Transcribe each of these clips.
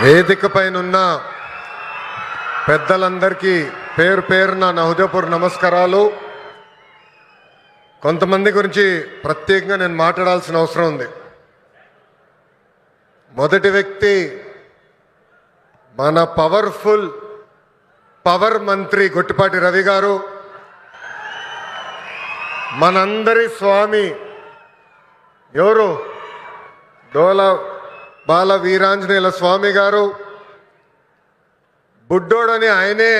వేదిక పైనున్న పెద్దలందరికీ పేరు పేరున నా హృదయపూర్వక నమస్కారాలు. కొంతమంది గురించి ప్రత్యేకంగా నేను మాట్లాడాల్సిన అవసరం ఉంది. మొదటి వ్యక్తి మన పవర్ మంత్రి గొట్టిపాటి రవి గారు, మనందరి స్వామి ఎవరు డోలా బాల వీరాంజనేయుల స్వామి గారు. బుడ్డోడని ఆయనే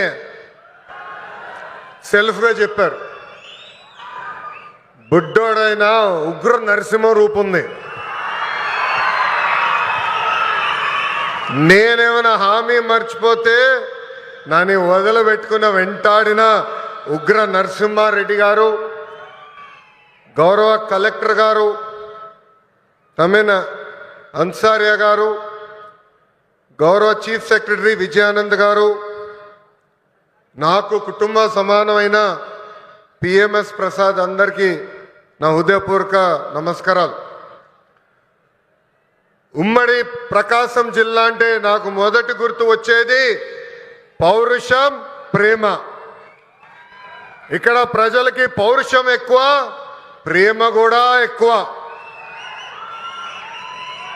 సెల్ఫ్గా చెప్పారు. బుడ్డోడైనా ఉగ్ర నరసింహ రూపం ఉంది. నేనేమైనా హామీ మర్చిపోతే నన్ను వదిలిపెట్టుకున్న వెంటాడిన ఉగ్ర నరసింహారెడ్డి గారు, గౌరవ కలెక్టర్ గారు తమిన అన్సారియా గారు, గౌరవ చీఫ్ సెక్రటరీ విజయానంద్ గారు, నాకు కుటుంబ సమానమైన పిఎంఎస్ ప్రసాద్, అందరికీ నా హృదయపూర్వక నమస్కారాలు. ఉమ్మడి ప్రకాశం జిల్లా అంటే నాకు మొదటి గుర్తు వచ్చేది పౌరుషం, ప్రేమ. ఇక్కడ ప్రజలకి పౌరుషం ఎక్కువ, ప్రేమ కూడా ఎక్కువ.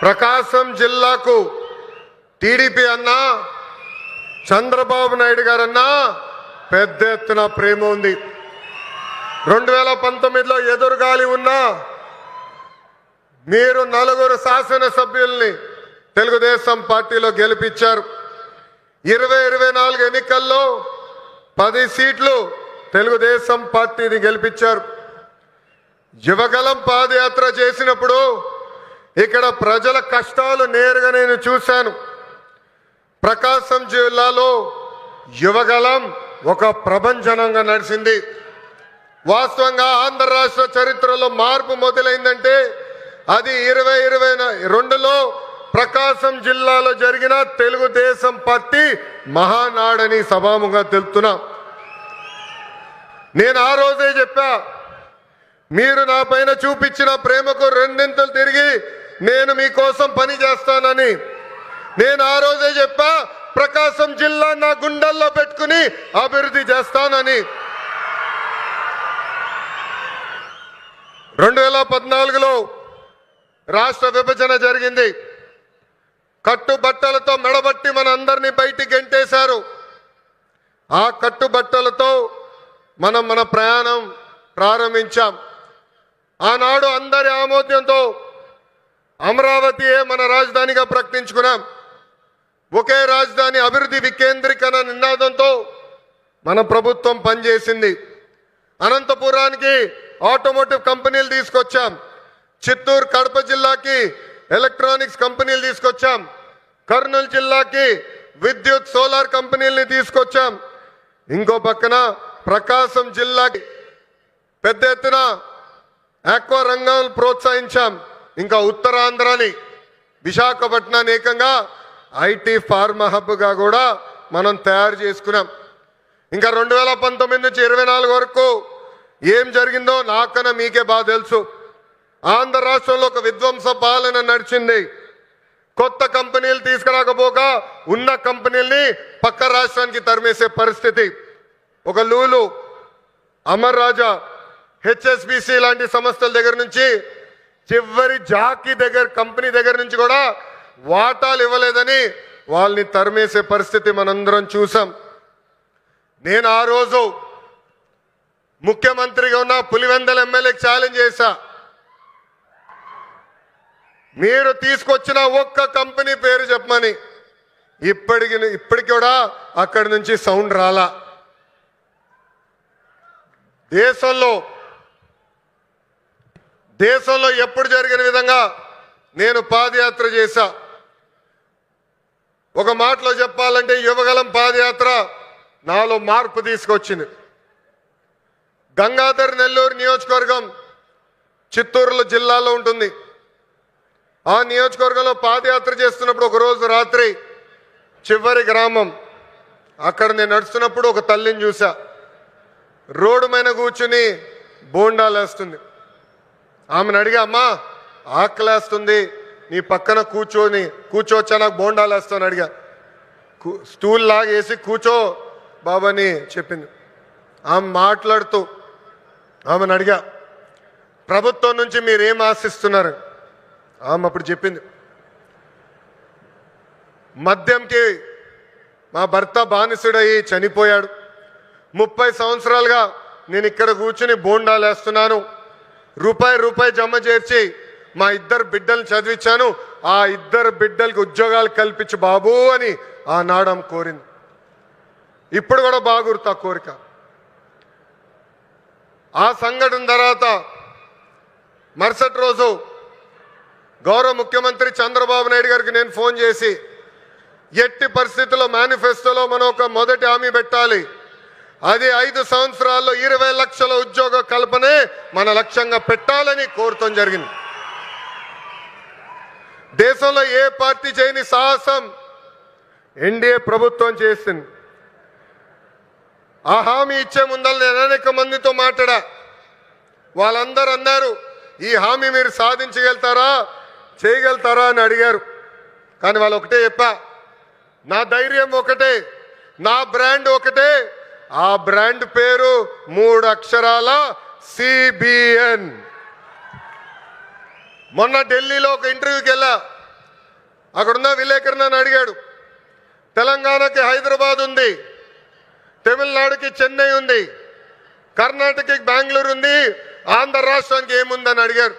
ప్రకాశం జిల్లాకు టీడీపీ అన్నా, చంద్రబాబు నాయుడు గారన్నా పెద్ద ఎత్తున ప్రేమ ఉంది. 2019లో ఎదురుగాలి ఉన్నా మీరు 4 శాసనసభ్యుల్ని తెలుగుదేశం పార్టీలో గెలిపించారు. 2024 ఎన్నికల్లో 10 సీట్లు తెలుగుదేశం పార్టీని గెలిపించారు. యువగలం పాదయాత్ర చేసినప్పుడు ఇక్కడ ప్రజల కష్టాలు నేరుగా నేను చూశాను. ప్రకాశం జిల్లాలో యువగలం ఒక ప్రభంజనంగా నడిచింది. వాస్తవంగా ఆంధ్ర రాష్ట్ర చరిత్రలో మార్పు మొదలైందంటే అది 2022లో ప్రకాశం జిల్లాలో జరిగిన తెలుగుదేశం పార్టీ మహానాడని సభాముగా తెలుపుతున్నా. నేను ఆ రోజే చెప్పా, మీరు నా పైన చూపించిన ప్రేమకు రెండింతలు తిరిగి నేను మీకోసం పని చేస్తానని. నేను ఆ రోజే చెప్పా, ప్రకాశం జిల్లా నా గుండెల్లో పెట్టుకుని అభివృద్ధి చేస్తానని. 2014లో రాష్ట్ర విభజన జరిగింది. కట్టుబట్టలతో మెడబట్టి మన అందరినీ బయటికి గెంటేశారు. ఆ కట్టుబట్టలతో మన ప్రయాణం ప్రారంభించాం. ఆనాడు అందరి ఆమోద్యంతో అమరావతియే మన రాజధానిగా ప్రకటించుకున్నాం. ఒకే రాజధాని, అభివృద్ధి వికేంద్రీకరణ నినాదంతో మన ప్రభుత్వం పనిచేసింది. అనంతపురానికి ఆటోమోటివ్ కంపెనీలు తీసుకొచ్చాం. చిత్తూరు, కడప జిల్లాకి ఎలక్ట్రానిక్స్ కంపెనీలు తీసుకొచ్చాం. కర్నూలు జిల్లాకి విద్యుత్, సోలార్ కంపెనీలని తీసుకొచ్చాం. ఇంకో పక్కన ప్రకాశం జిల్లాకి పెద్ద ఎత్తున ఆక్వా రంగాన్ని ప్రోత్సహించాం. ఇంకా ఉత్తరాంధ్రని, విశాఖపట్నాన్ని ఏకంగా ఐటీ ఫార్మా హబ్గా కూడా మనం తయారు చేసుకున్నాం. ఇంకా 2019 నుంచి 24 వరకు ఏం జరిగిందో నాకన్నా మీకే బాగా తెలుసు. ఆంధ్ర రాష్ట్రంలో ఒక విధ్వంస పాలన నడిచింది. కొత్త కంపెనీలు తీసుకురాకపోగా ఉన్న కంపెనీల్ని పక్క రాష్ట్రానికి తరిమేసే పరిస్థితి. ఒక లూలు, అమర్ రాజా, హెచ్ఎస్బిసి లాంటి సంస్థల దగ్గర నుంచి చివరి జాకీ కంపెనీ దగ్గర నుంచి కూడా వాటాలు ఇవ్వలేదని వాళ్ళని తరిమేసే పరిస్థితి మనందరం చూసాం. నేను ఆ రోజు ముఖ్యమంత్రిగా ఉన్న పులివెందల ఎమ్మెల్యేకి ఛాలెంజ్ చేశా, మీరు తీసుకొచ్చిన ఒక్క కంపెనీ పేరు చెప్పమని. ఇప్పటికి కూడా అక్కడి నుంచి సౌండ్ రాలా. దేశంలో ఎప్పుడు జరిగిన విధంగా నేను పాదయాత్ర చేశా. ఒక మాటలో చెప్పాలంటే యువగలం పాదయాత్ర నాలో మార్పు తీసుకొచ్చింది. గంగాధర్ నెల్లూరు నియోజకవర్గం చిత్తూరు జిల్లాలో ఉంటుంది. ఆ నియోజకవర్గంలో పాదయాత్ర చేస్తున్నప్పుడు ఒకరోజు రాత్రి చివరి గ్రామం అక్కడ నేను నడుస్తున్నప్పుడు ఒక తల్లిని చూసా. రోడ్డు మీద కూర్చుని బోండాలు వేస్తుంది. ఆమెను అడిగా, అమ్మా ఆకలేస్తుంది, నీ పక్కన కూర్చోవచ్చా, నాకు బోండాలు వేస్తాను అడిగా. స్టూల్ లాగేసి కూర్చో బాబాని చెప్పింది. ఆమె మాట్లాడుతూ ఆమెను అడిగా, ప్రభుత్వం నుంచి మీరేం ఆశిస్తున్నారు? ఆమె అప్పుడు చెప్పింది, మద్యంకి మా భర్త బానిసుడయ్యి చనిపోయాడు. 30 సంవత్సరాలుగా నేను ఇక్కడ కూర్చుని బోండాలు వేస్తున్నాను. రూపాయి జమ చేర్చి మా 2 బిడ్డలు చదివించాను. ఆ 2 బిడ్డలకి ఉద్యోగాలు కల్పించు బాబు అని ఆనాడు ఆమె కోరింది. ఇప్పుడు కూడా బాగుర్తా కోరిక. ఆ సంఘటన తర్వాత మరుసటి రోజు గౌరవ ముఖ్యమంత్రి చంద్రబాబు నాయుడు గారికి నేను ఫోన్ చేసి, ఎట్టి పరిస్థితుల్లో మేనిఫెస్టోలో మనం ఒక మొదటి హామీ పెట్టాలి. అది 5 సంవత్సరాల్లో 20 లక్షల ఉద్యోగ కల్పనే మన లక్ష్యంగా పెట్టాలని కోరటం జరిగింది. దేశంలో ఏ పార్టీ చేయని సాహసం ఎన్డీఏ ప్రభుత్వం చేసింది. ఆ హామీ ఇచ్చే ముందర నేను అనేక మందితో మాట్లాడా. వాళ్ళందరూ అన్నారు, ఈ హామీ మీరు సాధించగలుగుతారా, చేయగలుగుతారా అని అడిగారు. కానీ వాళ్ళు ఒకటే చెప్పా, నా ధైర్యం ఒకటే, నా బ్రాండ్ ఒకటే. ఆ బ్రాండ్ పేరు 3 అక్షరాల సిబిఎన్. మొన్న ఢిల్లీలో ఒక ఇంటర్వ్యూకి వెళ్ళా. అక్కడున్న విలేకరు నన్ను అడిగాడు, తెలంగాణకి హైదరాబాద్ ఉంది, తమిళనాడుకి చెన్నై ఉంది, కర్ణాటకకి బెంగళూరు ఉంది, ఆంధ్ర రాష్ట్రానికి ఏముందని అడిగారు.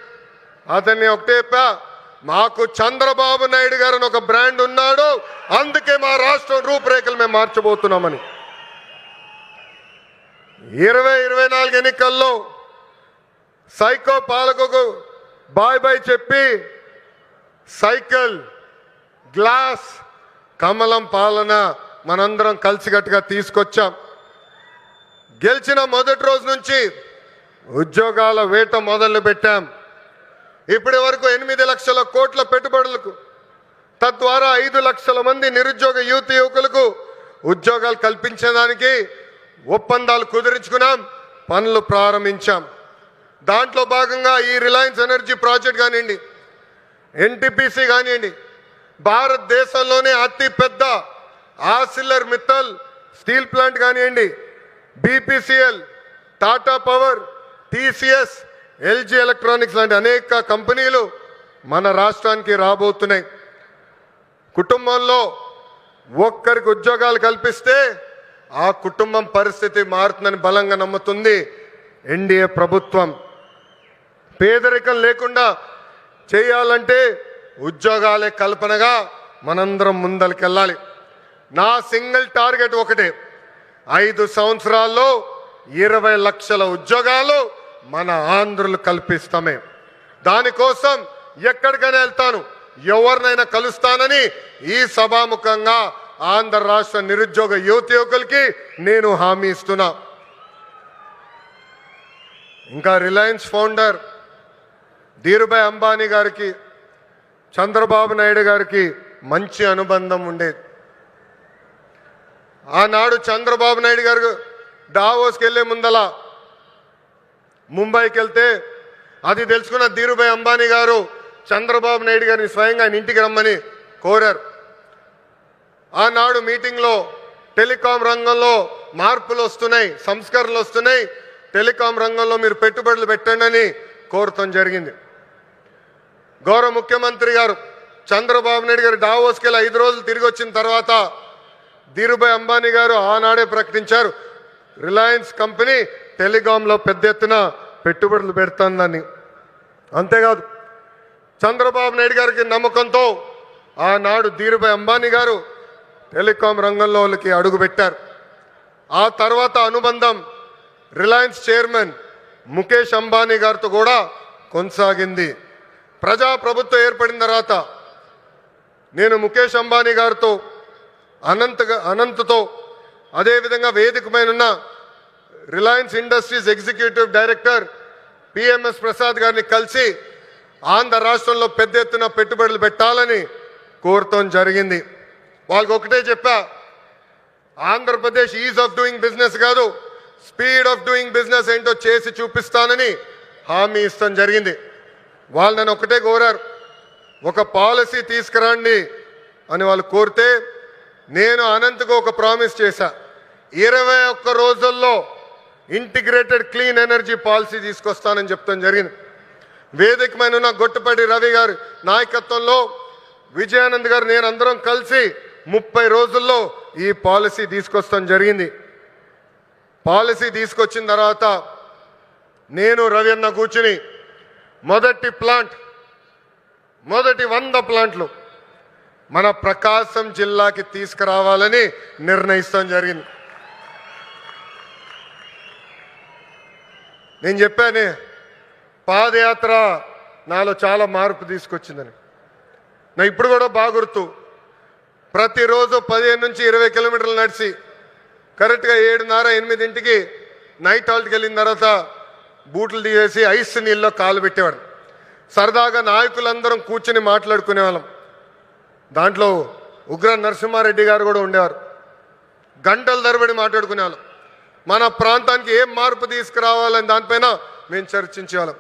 అతన్ని ఒకటే చెప్పా, మాకు చంద్రబాబు నాయుడు గారు ఒక బ్రాండ్ ఉన్నాడు, అందుకే మా రాష్ట్రం రూపురేఖలు మేము మార్చబోతున్నామని. 2024 ఎన్నికల్లో సైకో పాలకుకు బాయ్ చెప్పి సైకిల్, గ్లాస్, కమలం పాలన మనందరం కలిసికట్టుగా తీసుకొచ్చాం. గెలిచిన మొదటి రోజు నుంచి ఉద్యోగాల వేట మొదలు పెట్టాం. ఇప్పటి వరకు 8 లక్షల కోట్ల పెట్టుబడులకు, తద్వారా 5 లక్షల మంది నిరుద్యోగ యువకులకు ఉద్యోగాలు కల్పించడానికి ఒప్పందాలు కుదిరించుకున్నాం, పనులు ప్రారంభించాం. దాంట్లో భాగంగా ఈ రిలయన్స్ ఎనర్జీ ప్రాజెక్ట్ కానివ్వండి, ఎన్టీపీసీ కానివ్వండి, భారతదేశంలోనే అతిపెద్ద ఆర్సిలర్ మిత్తల్ స్టీల్ ప్లాంట్ కానివ్వండి, BPCL, Tata power, TCS, LG electronics లాంటి అనేక కంపెనీలు మన రాష్ట్రానికి రాబోతున్నాయి. కుటుంబంలో ఒక్కరికి ఉద్యోగాలు కల్పిస్తే ఆ కుటుంబం పరిస్థితి మారుతుందని బలంగా నమ్ముతుంది ఎన్డీఏ ప్రభుత్వం. పేదరికం లేకుండా చేయాలంటే ఉద్యోగాలే కల్పనగా మనందరం ముందరికెళ్ళాలి. నా సింగిల్ టార్గెట్ ఒకటే, 5 సంవత్సరాల్లో 20 లక్షల ఉద్యోగాలు మన ఆంధ్రులు కల్పిస్తామే. దానికోసం ఎక్కడికైనా వెళ్తాను, ఎవరినైనా కలుస్తానని ఈ సభాముఖంగా ఆంధ్ర రాష్ట్ర నిరుద్యోగ యువకులకి నేను హామీ ఇస్తున్నా. ఇంకా రిలయన్స్ ఫౌండర్ ధీరుభాయ్ అంబానీ గారికి చంద్రబాబు నాయుడు గారికి మంచి అనుబంధం ఉండేది. ఆనాడు చంద్రబాబు నాయుడు గారు దావోస్కి వెళ్లే ముందల ముంబైకి వెళ్తే అది తెలుసుకున్న ధీరుభాయ్ అంబానీ గారు చంద్రబాబు నాయుడు గారిని స్వయంగా ఆయన ఇంటికి రమ్మని కోరారు. ఆనాడు మీటింగ్లో టెలికాం రంగంలో మార్పులు వస్తున్నాయి, సంస్కరణలు వస్తున్నాయి, టెలికాం రంగంలో మీరు పెట్టుబడులు పెట్టండి అని కోరటం జరిగింది. గౌరవ ముఖ్యమంత్రి గారు చంద్రబాబు నాయుడు గారు డావోస్కి వెళ్ళి 5 రోజులు తిరిగి వచ్చిన తర్వాత ధీరుభాయ్ అంబానీ గారు ఆనాడే ప్రకటించారు, రిలయన్స్ కంపెనీ టెలికాంలో పెద్ద ఎత్తున పెట్టుబడులు పెడుతుందని. అంతేకాదు చంద్రబాబు నాయుడు గారికి నమ్మకంతో ఆనాడు ధీరుభాయ్ అంబానీ గారు టెలికాం రంగంలోకి అడుగుపెట్టారు. ఆ తర్వాత అనుబంధం రిలయన్స్ చైర్మన్ ముఖేష్ అంబానీ గారితో కూడా కొనసాగింది. ప్రజాప్రభుత్వం ఏర్పడిన తర్వాత నేను ముఖేష్ అంబానీ గారితో అనంత్తో అదేవిధంగా వేదిక పైన ఉన్న Reliance industries executive director PMS Prasad గారిని కలిసి ఆంధ్ర రాష్ట్రంలో పెద్ద ఎత్తున పెట్టుబడులు పెట్టాలని కోరటం జరిగింది. వాళ్ళకి ఒకటే చెప్పా, Andhra Pradesh is of doing business కాదు, స్పీడ్ ఆఫ్ డూయింగ్ బిజినెస్ ఏంటో చేసి చూపిస్తానని హామీ ఇస్తాం జరిగింది. వాళ్ళు నన్ను ఒకటే కోరారు, ఒక పాలసీ తీసుకురండి అని వాళ్ళు కోరితే నేను అనంతకు ఒక ప్రామిస్ చేశా. 21 రోజుల్లో ఇంటిగ్రేటెడ్ క్లీన్ ఎనర్జీ పాలసీ తీసుకొస్తానని చెప్తాం జరిగింది. వేదిక మీద ఉన్న గొట్టపాటి రవి గారి నాయకత్వంలో విజయానంద్ గారు నేను అందరం కలిసి 30 రోజుల్లో ఈ పాలసీ తీసుకొస్తాం జరిగింది. పాలసీ తీసుకొచ్చిన తర్వాత నేను రవి అన్న కూర్చుని మొదటి 100 ప్లాంట్లు మన ప్రకాశం జిల్లాకి తీసుకురావాలని నిర్ణయిస్తాం జరిగింది. నేను చెప్పాను పాదయాత్ర నాలో చాలా మార్పు తీసుకొచ్చిందని. నా ఇప్పుడు కూడా బాగా గుర్తు. ప్రతిరోజు 15 నుంచి 20 కిలోమీటర్లు నడిచి కరెక్ట్గా 7:30-8 నైట్ హాల్ట్కి వెళ్ళిన తర్వాత బూట్లు తీసేసి ఐస్ నీళ్ళలో కాలు పెట్టేవాడు. సరదాగా నాయకులందరం కూర్చుని మాట్లాడుకునేవాళ్ళం. దాంట్లో ఉగ్ర నరసింహారెడ్డి గారు కూడా ఉండేవారు. గంటల తరబడి మాట్లాడుకునేవాళ్ళం. మన ప్రాంతానికి ఏం మార్పు తీసుకురావాలని దానిపైన మేము చర్చించేవాళ్ళం.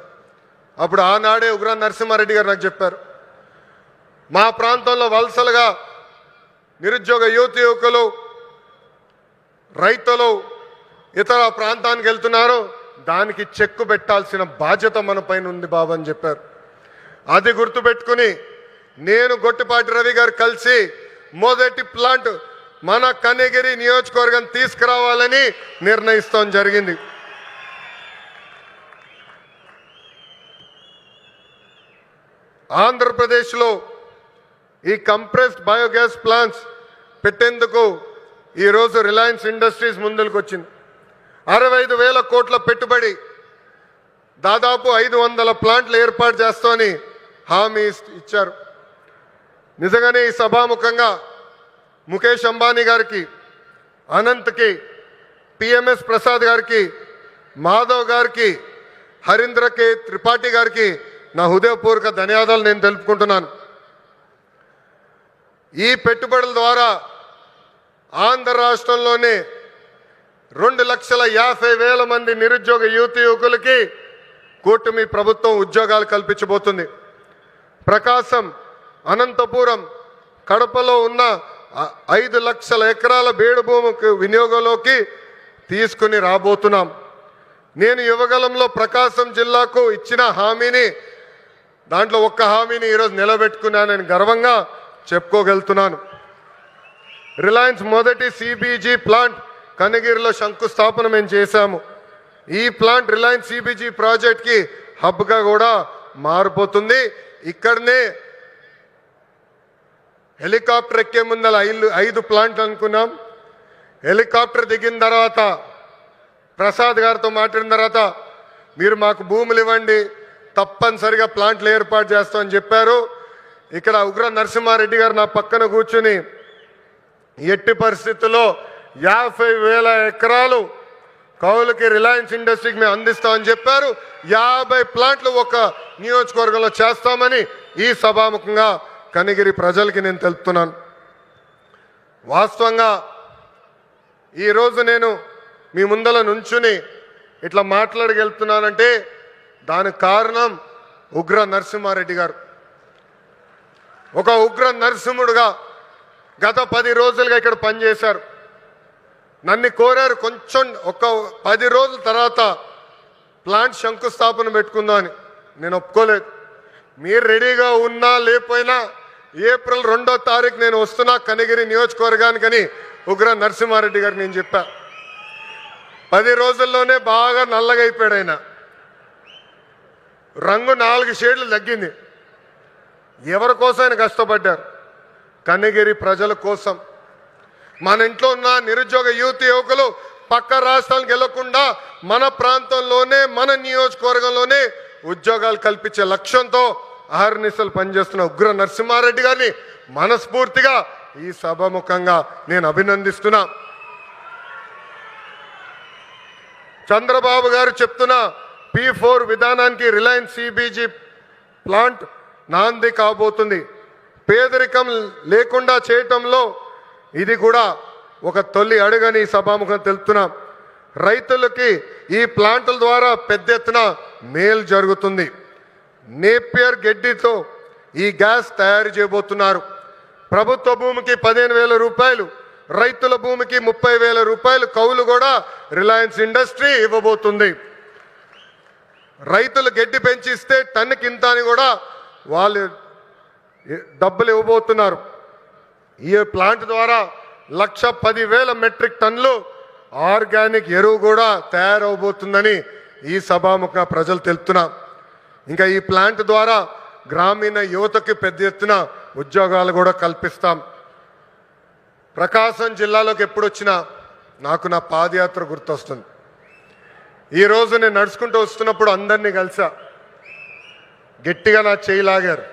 అప్పుడు ఆనాడే ఉగ్ర నరసింహారెడ్డి గారు నాకు చెప్పారు, మా ప్రాంతంలో వలసలుగా నిరుద్యోగ యువకులు రైతులు ఇతర ప్రాంతానికి వెళ్తున్నారు, దానికి చెక్కు పెట్టాల్సిన బాధ్యత మన పైన ఉంది బాబు అని చెప్పారు. అది గుర్తుపెట్టుకుని నేను గొట్టిపాటి రవి గారు కలిసి మొదటి ప్లాంట్ మన కనిగిరి నియోజకవర్గం తీసుకురావాలని నిర్ణయిస్తాం జరిగింది. ఆంధ్రప్రదేశ్లో ఈ కంప్రెస్డ్ బయోగ్యాస్ ప్లాంట్స్ పెట్టేందుకు ఈరోజు రిలయన్స్ ఇండస్ట్రీస్ ముందుకు వచ్చింది. 65,000 కోట్ల పెట్టుబడి, దాదాపు 500 ప్లాంట్లు ఏర్పాటు చేస్తామని హామీ ఇచ్చారు. నిజంగానే ఈ సభాముఖంగా ముఖేష్ అంబానీ గారికి, అనంత్కి, పిఎంఎస్ ప్రసాద్ గారికి, మాధవ్ గారికి, హరీంద్ర కే త్రిపాఠి గారికి నా హృదయపూర్వక ధన్యవాదాలు నేను తెలుపుకుంటున్నాను. ఈ పెట్టుబడుల ద్వారా ఆంధ్ర రాష్ట్రంలోనే 2,50,000 మంది నిరుద్యోగ యువకులకి కూటమి ప్రభుత్వం ఉద్యోగాలు కల్పించబోతుంది. ప్రకాశం, అనంతపురం, కడపలో ఉన్న 5 లక్షల ఎకరాల బేడు భూమికి వినియోగంలోకి తీసుకుని రాబోతున్నాం. నేను యువగలంలో ప్రకాశం జిల్లాకు ఇచ్చిన హామీని, దాంట్లో ఒక్క హామీని ఈరోజు నిలబెట్టుకున్నానని గర్వంగా చెప్పుకోగలుగుతున్నాను. రిలయన్స్ మొదటి సిబిజీ ప్లాంట్ కనిగిరిలో శంకుస్థాపన మేము చేశాము. ఈ ప్లాంట్ రిలయన్స్ సిబిజీ ప్రాజెక్ట్కి హబ్గా కూడా మారిపోతుంది. ఇక్కడనే హెలికాప్టర్ ఎక్కే ముందల 5 ప్లాంట్లు అనుకున్నాం. హెలికాప్టర్ దిగిన తర్వాత ప్రసాద్ గారితో మాట్లాడిన తర్వాత మీరు మాకు భూములు ఇవ్వండి, తప్పనిసరిగా ప్లాంట్లు ఏర్పాటు చేస్తామని చెప్పారు. ఇక్కడ ఉగ్ర నరసింహారెడ్డి గారు నా పక్కన కూర్చుని ఎట్టి పరిస్థితుల్లో 50,000 ఎకరాలు కౌలుకి రిలయన్స్ ఇండస్ట్రీకి మేము అందిస్తామని చెప్పారు. 50 ప్లాంట్లు ఒక నియోజకవర్గంలో చేస్తామని ఈ సభాముఖంగా కనిగిరి ప్రజలకి నేను తెలుపుతున్నాను. వాస్తవంగా ఈరోజు నేను మీ ముందల నుంచుని ఇట్లా మాట్లాడగలుగుతున్నానంటే దానికి కారణం ఉగ్ర నరసింహారెడ్డి గారు. ఒక ఉగ్ర నరసింహుడుగా గత 10 రోజులుగా ఇక్కడ పనిచేశారు. నన్ను కోరారు కొంచెం ఒక 10 రోజుల తర్వాత ప్లాంట్ శంకుస్థాపన పెట్టుకుందామని. నేను ఒప్పుకోలేదు. మీరు రెడీగా ఉన్నా లేకపోయినా ఏప్రిల్ 2వ తారీఖు నేను వస్తున్నా కనిగిరి నియోజకవర్గానికని ఉగ్ర నరసింహారెడ్డి గారికి నేను చెప్పా. 10 రోజుల్లోనే బాగా నల్లగా అయిపోయాడు ఆయన. రంగు 4 షేడ్లు తగ్గింది. ఎవరి కోసం ఆయన కష్టపడ్డారు? కనిగిరి ప్రజల కోసం. మన ఇంట్లో ఉన్న నిరుద్యోగ యువకులు పక్క రాష్ట్రాలకు వెళ్లకుండా మన ప్రాంతంలోనే మన నియోజకవర్గంలోనే ఉద్యోగాలు కల్పించే లక్ష్యంతో అహర్నిశలు పనిచేస్తున్న ఉగ్ర నరసింహారెడ్డి గారిని మనస్ఫూర్తిగా ఈ సభాముఖంగా నేను అభినందిస్తున్నా. చంద్రబాబు గారు చెప్తున్న P4 విధానానికి రిలయన్స్ సిబిజీ ప్లాంట్ నాంది కాబోతుంది. పేదరికం లేకుండా చేయటంలో ఇది కూడా ఒక తొలి అడుగని సభాముఖం తెలుపుతున్నాం. రైతులకి ఈ ప్లాంట్ల ద్వారా పెద్ద ఎత్తున మేలు జరుగుతుంది. నేపియర్ గడ్డితో ఈ గ్యాస్ తయారు చేయబోతున్నారు. ప్రభుత్వ భూమికి 15,000 రూపాయలు, రైతుల భూమికి 30,000 రూపాయలు కౌలు కూడా రిలయన్స్ ఇండస్ట్రీ ఇవ్వబోతుంది. రైతులు గడ్డి పెంచిస్తే టన్నుకింత అని కూడా వాళ్ళు డబ్బులు ఇవ్వబోతున్నారు. ఈ ప్లాంట్ ద్వారా 1,10,000 మెట్రిక్ టన్నులు ఆర్గానిక్ ఎరువు కూడా తయారవబోతుందని ఈ సభాముఖ ప్రజలు తెలుపుతున్నారు. ఇంకా ఈ ప్లాంట్ ద్వారా గ్రామీణ యువతకి పెద్ద ఎత్తున ఉద్యోగాలు కూడా కల్పిస్తాం. ప్రకాశం జిల్లాలోకి ఎప్పుడు వచ్చినా నాకు నా పాదయాత్ర గుర్తొస్తుంది. ఈరోజు నేను నడుచుకుంటూ వస్తున్నప్పుడు అందరినీ కలిసా, గట్టిగా నా చేయి లాగారు.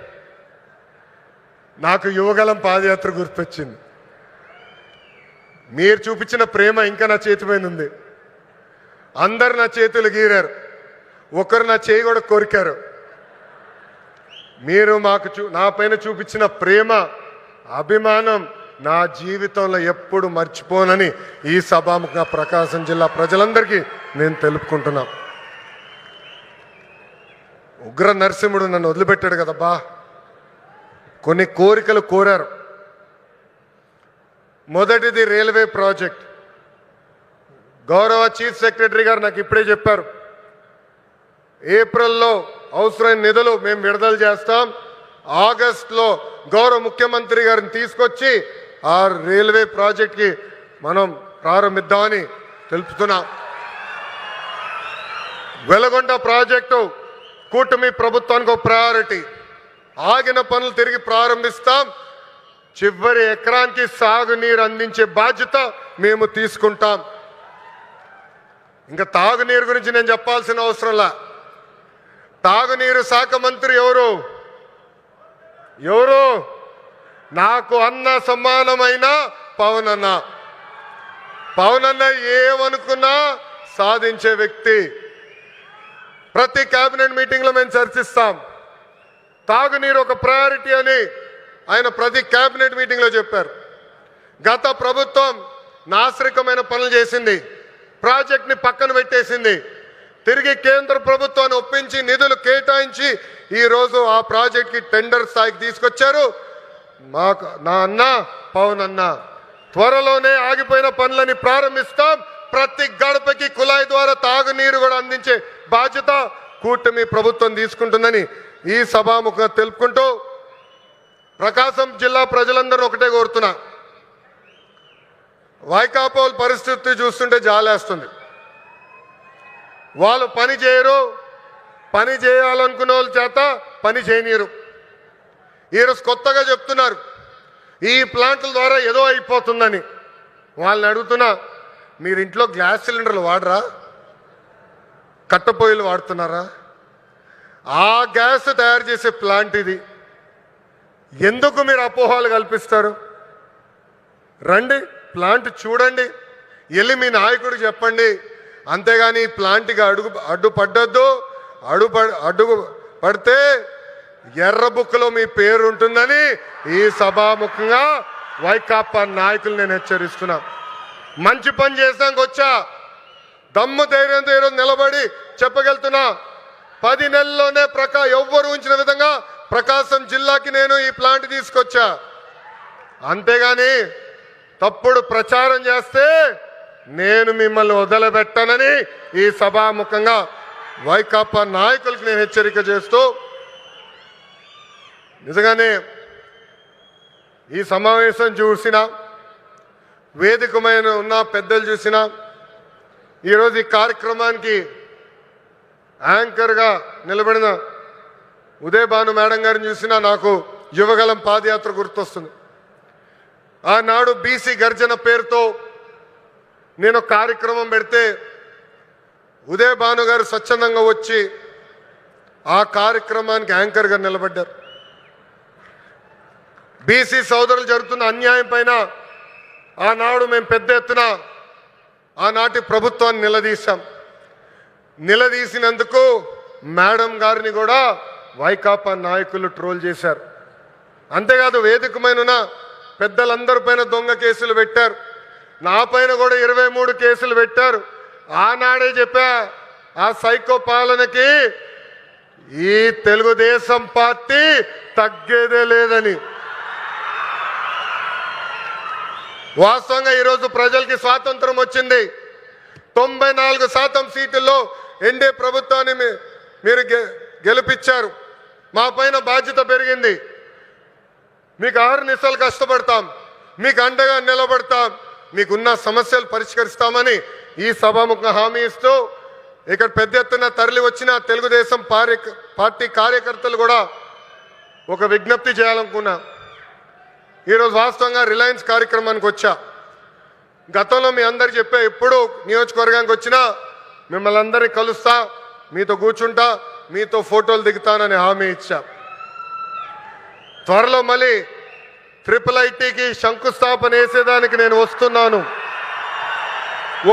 నాకు యువగలం పాదయాత్ర గుర్తొచ్చింది. మీరు చూపించిన ప్రేమ ఇంకా నా చేతి పైన ఉంది. అందరు నా చేతులు గీరారు, ఒకరు నా చేయి కూడా కొరికారు. మీరు మాకు నా పైన చూపించిన ప్రేమ, అభిమానం నా జీవితంలో ఎప్పుడు మర్చిపోనని ఈ సభాముఖ ప్రకాశం జిల్లా ప్రజలందరికీ నేను తెలుపుకుంటున్నా. ఉగ్ర నరసింహుడు నన్ను వదిలిపెట్టాడు కదబ్బా. కొన్ని కోరికలు కోరారు. మొదటిది రైల్వే ప్రాజెక్ట్. గౌరవ చీఫ్ సెక్రటరీ గారు నాకు ఇప్పుడే చెప్పారు, ఏప్రిల్లో అవసరమైన నిధులు మేము విడుదల చేస్తాం. ఆగస్టులో గౌరవ ముఖ్యమంత్రి గారిని తీసుకొచ్చి ఆ రైల్వే ప్రాజెక్ట్కి మనం ప్రారంభిద్దామని తెలుపుతున్నాం. వెలగొండ ప్రాజెక్టు కూటమి ప్రభుత్వానికి ఒక ప్రయారిటీ. ఆగిన పనులు తిరిగి ప్రారంభిస్తాం. చివరి ఎకరానికి సాగునీరు అందించే బాధ్యత మేము తీసుకుంటాం. ఇంకా తాగునీరు గురించి నేను చెప్పాల్సిన అవసరంలా. తాగునీరు శాఖ మంత్రి ఎవరు? నాకు అన్న సమానమైన పవన్ అన్న. పవన్ అన్న ఏమనుకున్నా సాధించే వ్యక్తి. ప్రతి కేబినెట్ మీటింగ్లో మేము చర్చిస్తాం. తాగునీరు ఒక ప్రయారిటీ అని ఆయన ప్రతి కేబినెట్ మీటింగ్లో చెప్పారు. గత ప్రభుత్వం నాశరికమైన పనులు చేసింది, ప్రాజెక్ట్ని పక్కన పెట్టేసింది. తిరిగి కేంద్ర ప్రభుత్వాన్ని ఒప్పించి నిధులు కేటాయించి ఈరోజు ఆ ప్రాజెక్ట్కి టెండర్ స్థాయికి తీసుకొచ్చారు. నా అన్న పవన్ అన్న త్వరలోనే ఆగిపోయిన పనులని ప్రారంభిస్తాం. ప్రతి గడపకి కుళాయి ద్వారా తాగునీరు కూడా అందించే బాధ్యత కూటమి ప్రభుత్వం తీసుకుంటుందని ఈ సభాముఖంగా తెలుపుకుంటూ ప్రకాశం జిల్లా ప్రజలందరూ ఒకటే కోరుతున్నా, వైకాపోల్ పరిస్థితి చూస్తుంటే జాలేస్తుంది. వాళ్ళు పని చేయరు, పని చేయాలనుకున్న వాళ్ళ చేత పని చేయనీరు. ఈరోజు కొత్తగా చెప్తున్నారు ఈ ప్లాంట్ల ద్వారా ఏదో అయిపోతుందని. వాళ్ళని అడుగుతున్నా, మీరు ఇంట్లో గ్యాస్ సిలిండర్లు వాడరా? కట్టెపొయ్యిలు వాడుతున్నారా? ఆ గ్యాస్ తయారు చేసే ప్లాంట్ ఇది. ఎందుకు మీరు అపోహలు కల్పిస్తారు? రండి, ప్లాంట్ చూడండి, వెళ్ళి మీ నాయకుడు చెప్పండి. అంతేగాని ఈ ప్లాంట్కి అడ్డు పడితే ఎర్ర బుక్లో మీ పేరు ఉంటుందని ఈ సభాముఖంగా వైకాపా నాయకులు నేను హెచ్చరిస్తున్నా. మంచి పని చేసాక వచ్చా, దమ్ము ధైర్యంతో ఈరోజు నిలబడి చెప్పగలుగుతున్నా. 10 నెలల్లోనే ఎవ్వరు ఉంచిన విధంగా ప్రకాశం జిల్లాకి నేను ఈ ప్లాంట్ తీసుకొచ్చా. అంతేగాని తప్పుడు ప్రచారం చేస్తే నేను మిమ్మల్ని వదిలిపెట్టనని ఈ సభాముఖంగా వైకాపా నాయకులకు నేను హెచ్చరిక చేస్తూ, నిజంగానే ఈ సమావేశం చూసినా, వేదికమైన ఉన్న పెద్దలు చూసినా, ఈరోజు ఈ కార్యక్రమానికి యాంకర్గా నిలబడిన ఉదయభాను మేడం గారిని చూసినా నాకు యువగలం పాదయాత్ర గుర్తొస్తుంది. ఆనాడు బీసీ గర్జన పేరుతో నేను కార్యక్రమం పెడితే ఉదయభాను గారు స్వచ్ఛందంగా వచ్చి ఆ కార్యక్రమానికి యాంకర్గా నిలబడ్డారు. బీసీ సోదరులు జరుగుతున్న అన్యాయం పైన ఆనాడు మేము పెద్ద ఎత్తున ఆనాటి ప్రభుత్వాన్ని నిలదీశాం. నిలదీసినందుకు మేడం గారిని కూడా వైకాపా నాయకులు ట్రోల్ చేశారు. అంతేకాదు వేదికమైన పెద్దలందరి పైన దొంగ కేసులు పెట్టారు. నా పైన కూడా 23 కేసులు పెట్టారు. ఆనాడే చెప్పా, ఆ సైకో పాలనకి ఈ తెలుగుదేశం పార్టీ తగ్గేదే లేదని. వాస్తవంగా ఈరోజు ప్రజలకి స్వాతంత్రం వచ్చింది. 94% సీట్లలో ఎన్డీఏ ప్రభుత్వాన్ని మీరు గెలిపించారు. మా పైన బాధ్యత పెరిగింది. మీకు ఆహర్నిశలు కష్టపడతాం, మీకు అండగా నిలబడతాం, మీకున్న సమస్యలు పరిష్కరిస్తామని ఈ సభాముఖంగా హామీ ఇస్తూ ఇక్కడ పెద్ద ఎత్తున తరలి వచ్చిన తెలుగుదేశం పార్టీ కార్యకర్తలు కూడా ఒక విజ్ఞప్తి చేయాలనుకున్నా. ఈరోజు వాస్తవంగా రిలయన్స్ కార్యక్రమానికి వచ్చా. గతంలో మీ అందరికి చెప్పా, ఎప్పుడు నియోజకవర్గానికి వచ్చినా మిమ్మల్ని అందరినీ కలుస్తా, మీతో కూర్చుంటా, మీతో ఫోటోలు దిగుతానని హామీ ఇచ్చా. త్వరలో మళ్ళీ IIITకి శంకుస్థాపన వేసేదానికి నేను వస్తున్నాను.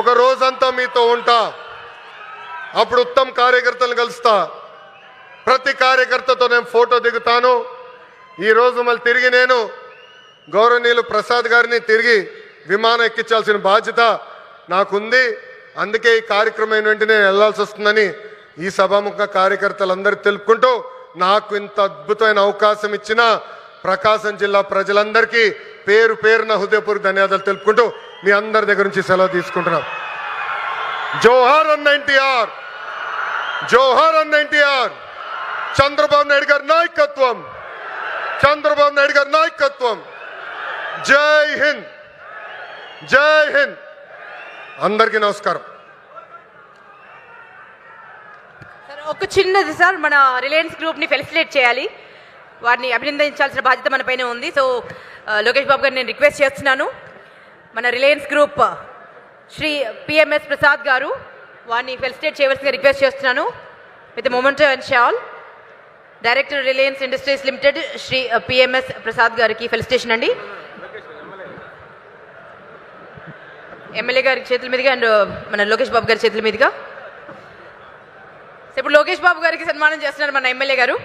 ఒక రోజంతా మీతో ఉంటా. అప్పుడు ఉత్తమ్ కార్యకర్తలను కలుస్తా. ప్రతి కార్యకర్తతో నేను ఫోటో దిగుతాను. ఈరోజు మళ్ళీ తిరిగి నేను గౌరవనీయులు ప్రసాద్ గారిని తిరిగి విమానం ఎక్కించాల్సిన బాధ్యత నాకుంది. అందుకే ఈ కార్యక్రమం వెంటనే వెళ్లాల్సి వస్తుందని ఈ సభాముఖ కార్యకర్తలందరూ తెలుపుకుంటూ, నాకు ఇంత అద్భుతమైన అవకాశం ఇచ్చిన ప్రకాశం జిల్లా ప్రజలందరికీ పేరు పేరున హృదయపూర్వక ధన్యవాదాలు తెలుపుకుంటూ మీ అందరి దగ్గర నుంచి సెలవు తీసుకుంటున్నాం. జోహార్ అన్న ఎన్టీఆర్, జోహార్ అన్న ఎన్టీఆర్. చంద్రబాబు నాయుడు గారి నాయకత్వం, చంద్రబాబు నాయుడు గారి నాయకత్వం. జై హింద్, జై హింద్. అందరికీ నమస్కారం. ఒక చిన్నది సార్, మన రిలయన్స్ గ్రూప్ని ఫెలిసిటేట్ చేయాలి, వారిని అభినందించాల్సిన బాధ్యత మన పైన ఉంది. సో లోకేష్ బాబు గారు నేను రిక్వెస్ట్ చేస్తున్నాను, మన రిలయన్స్ గ్రూప్ శ్రీ పిఎంఎస్ ప్రసాద్ గారు వారిని ఫెలిసిటేట్ చేయవలసిందిగా రిక్వెస్ట్ చేస్తున్నాను. With memento and shawl director Reliance industries limited Shri PMS Prasad గారికి ఫెలిసిటేషన్ అండి. ఎమ్మెల్యే గారి చేతుల మీదుగా అండ్ మన లోకేష్ బాబు గారి చేతుల మీదుగా. ఇప్పుడు లోకేష్ బాబు గారికి సన్మానం చేస్తున్నారు మన ఎమ్మెల్యే గారు.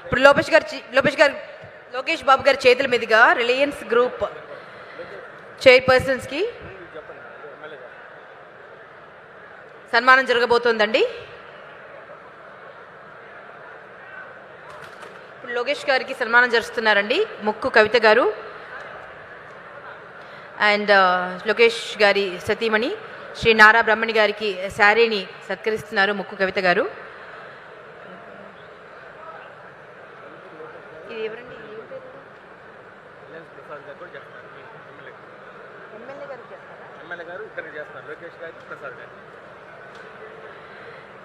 ఇప్పుడు లోకేష్ బాబు గారి చేతుల మీదుగా రిలయన్స్ గ్రూప్ చైర్పర్సన్స్కి సన్మానం జరగబోతోందండి. ఇప్పుడు లోకేష్ గారికి సన్మానం జరుస్తున్నారండి ముక్కు కవిత గారు అండ్ లోకేష్ గారి సతీమణి శ్రీ నారా బ్రహ్మణి గారికి శారీని సత్కరిస్తున్నారు ముక్కు కవిత గారు. ఇది ఎవరండి?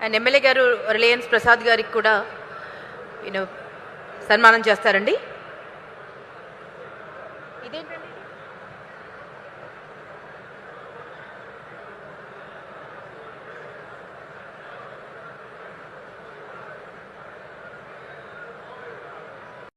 అండ్ ఎమ్మెల్యే గారు రిలయన్స్ ప్రసాద్ గారికి కూడా సన్మానం చేస్తారండి.